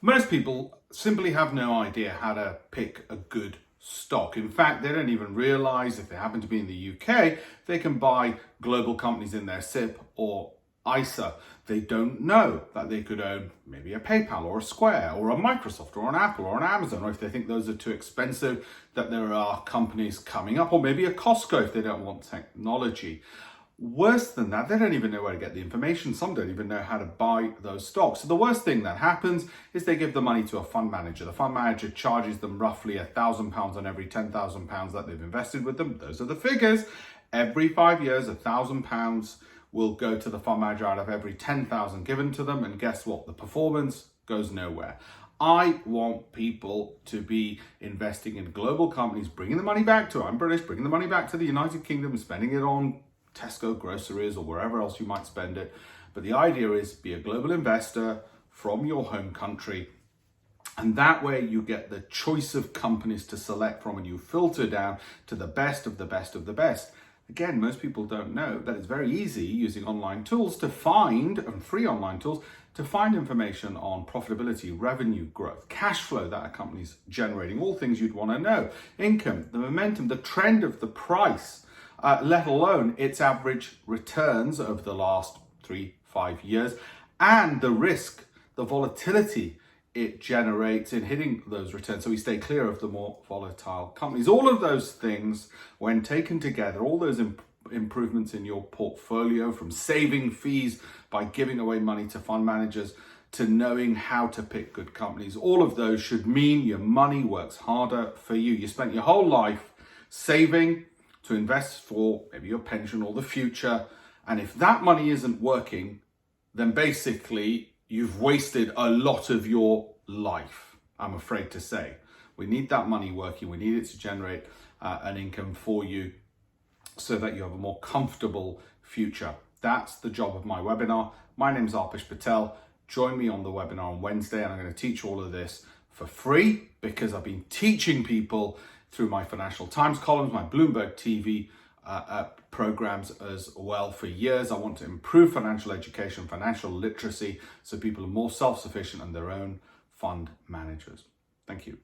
Most people simply have no idea how to pick a good stock. In fact, they don't even realize if they happen to be in the UK, they can buy global companies in their SIP or ISA. They don't know that they could own maybe a PayPal or a Square or a Microsoft or an Apple or an Amazon, or if they think those are too expensive, that there are companies coming up, or maybe a Costco if they don't want technology. Worse than that, they don't even know where to get the information. Some don't even know how to buy those stocks. So the worst thing that happens is they give the money to a fund manager. The fund manager charges them roughly £1,000 on every £10,000 that they've invested with them. Those are the figures. Every 5 years, £1,000 will go to the fund manager out of every 10,000 given to them. And guess what? The performance goes nowhere. I want people to be investing in global companies, bringing the money back to, I'm British, bringing the money back to the United Kingdom, spending it on Tesco groceries or wherever else you might spend it. But the idea is be a global investor from your home country. And that way you get the choice of companies to select from, and you filter down to the best of the best of the best. Again, most people don't know that it's very easy using online tools to find, and free online tools, to find information on profitability, revenue growth, cash flow that a company's generating, all things you'd want to know, income, the momentum, the trend of the price, let alone its average returns over the last 3-5 years, and the risk, the volatility it generates in hitting those returns, so we stay clear of the more volatile companies. All of those things, when taken together, all those improvements in your portfolio, from saving fees by giving away money to fund managers to knowing how to pick good companies, all of those should mean your money works harder for you. You spent your whole life saving to invest for maybe your pension or the future, and if that money isn't working, then basically you've wasted a lot of your life, I'm afraid to say. We need that money working. We need it to generate an income for you so that you have a more comfortable future. That's the job of my webinar. My name is Alpesh Patel. Join me on the webinar on Wednesday, and I'm going to teach all of this for free because I've been teaching people through my Financial Times columns, my Bloomberg TV programs as well for years. I want to improve financial education, financial literacy, so people are more self-sufficient and their own fund managers. Thank you.